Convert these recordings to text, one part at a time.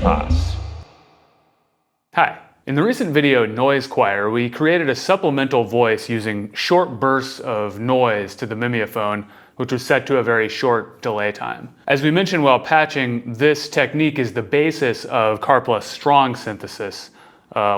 Q-Pass. Hi. In the recent video Noise Choir, we created a supplemental voice using short bursts of noise to the mimeophone, which was set to a very short delay time. As we mentioned while patching, this technique is the basis of Karplus Strong synthesis,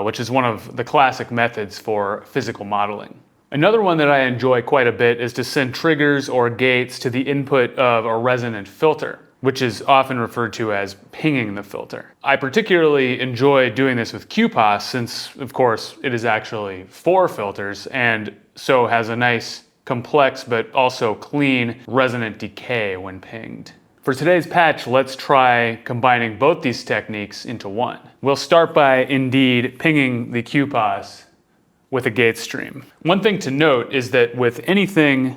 which is one of the classic methods for physical modeling. Another one that I enjoy quite a bit is to send triggers or gates to the input of a resonant filter, which is often referred to as pinging the filter. I particularly enjoy doing this with Q-Pass since, of course, it is actually 4 filters and so has a nice, complex, but also clean resonant decay when pinged. For today's patch, let's try combining both these techniques into one. We'll start by indeed pinging the Q-Pass with a gate stream. One thing to note is that with anything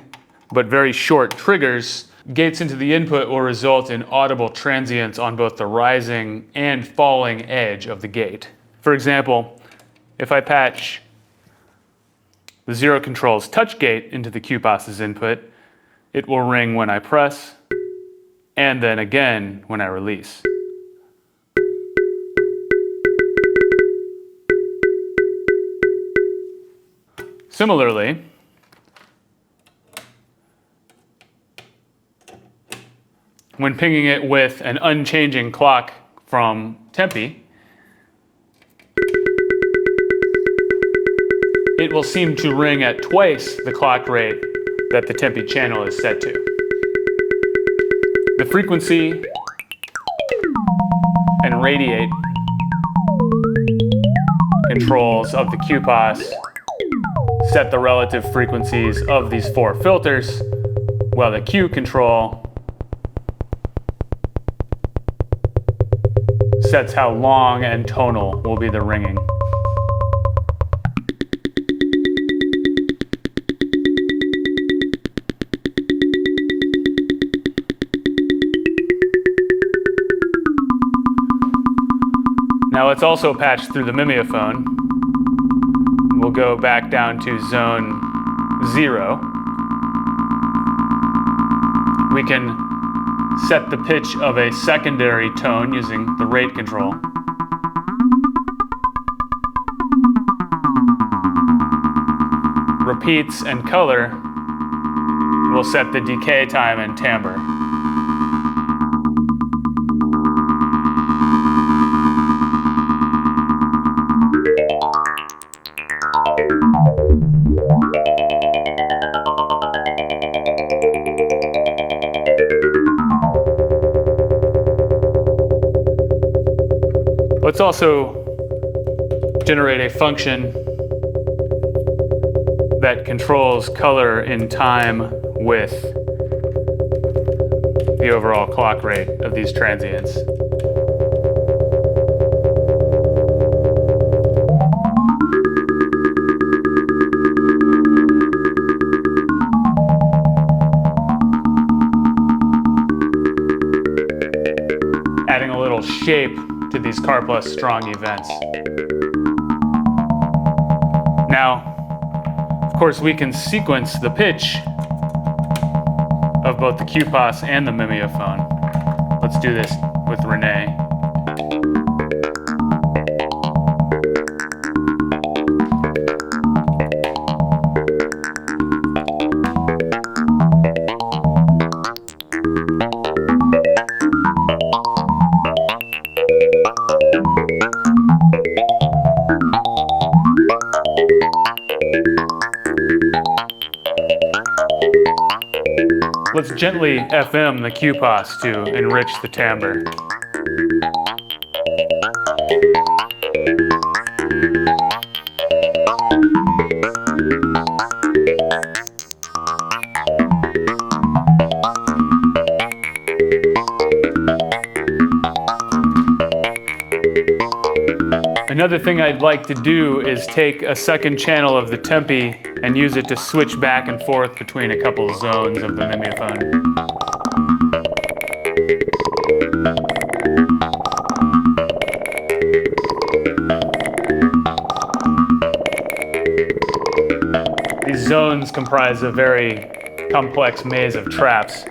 but very short triggers, gates into the input will result in audible transients on both the rising and falling edge of the gate. For example, if I patch the zero controls touch gate into the Q-Pass's input, it will ring when I press, and then again when I release. Similarly, when pinging it with an unchanging clock from tempi, it will seem to ring at twice the clock rate that the tempi channel is set to. The frequency and radiate controls of the Q-Pass set the relative frequencies of these 4 filters, while the Q control sets how long and tonal will be the ringing. Now let's also patch through the mimeophone. We'll go back down to zone 0. We can set the pitch of a secondary tone using the rate control. Repeats and color will set the decay time and timbre. Let's also generate a function that controls color in time with the overall clock rate of these transients. Adding a little shape to these Karplus Strong events. Now, of course, we can sequence the pitch of both the Q-Pass and the mimeophone. Let's do this with Renee. Let's gently FM the Q-Pass to enrich the timbre. Another thing I'd like to do is take a second channel of the tempi and use it to switch back and forth between a couple zones of the mimeophone. These zones comprise a very complex maze of traps.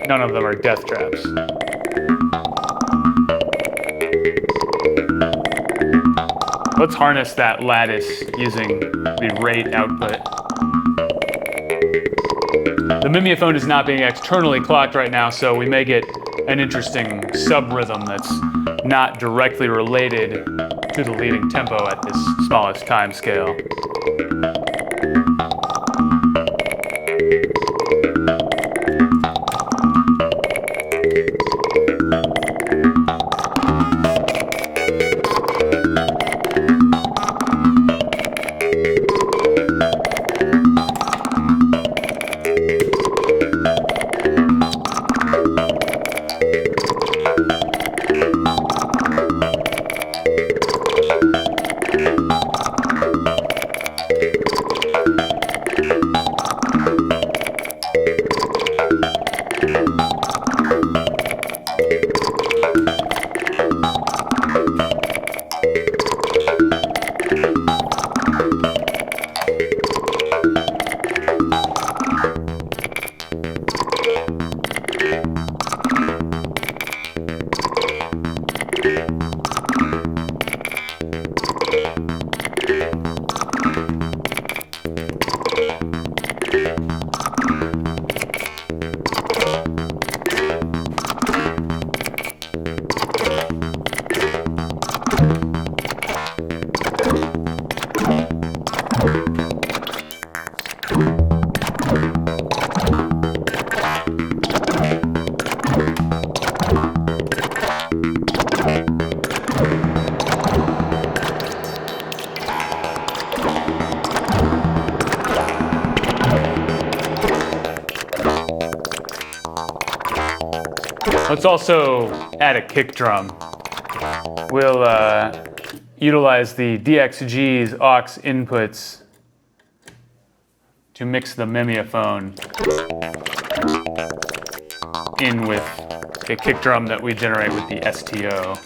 None of them are death traps. Let's harness that lattice using the rate output. The mimeophone is not being externally clocked right now, so we may get an interesting sub-rhythm that's not directly related to the leading tempo at this smallest time scale. Let's also add a kick drum. We'll utilize the DXG's aux inputs to mix the mimeophone in with a kick drum that we generate with the STO.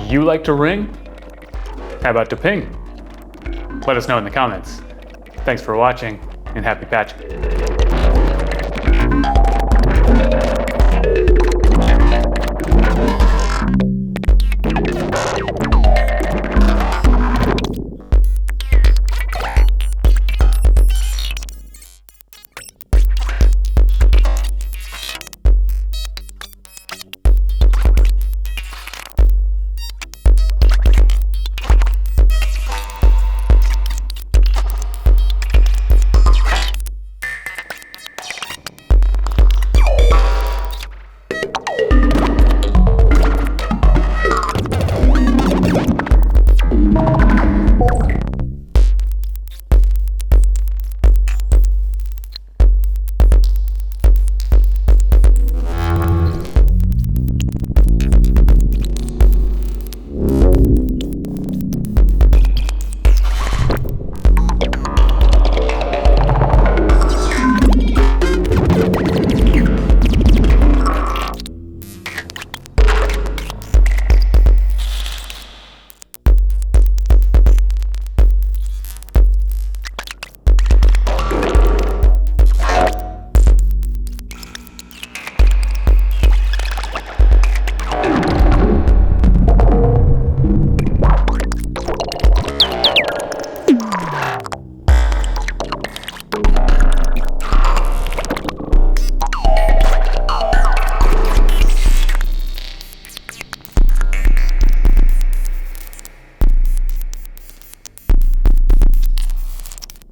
You like to ring? How about to ping? Let us know in the comments. Thanks for watching, and happy patching.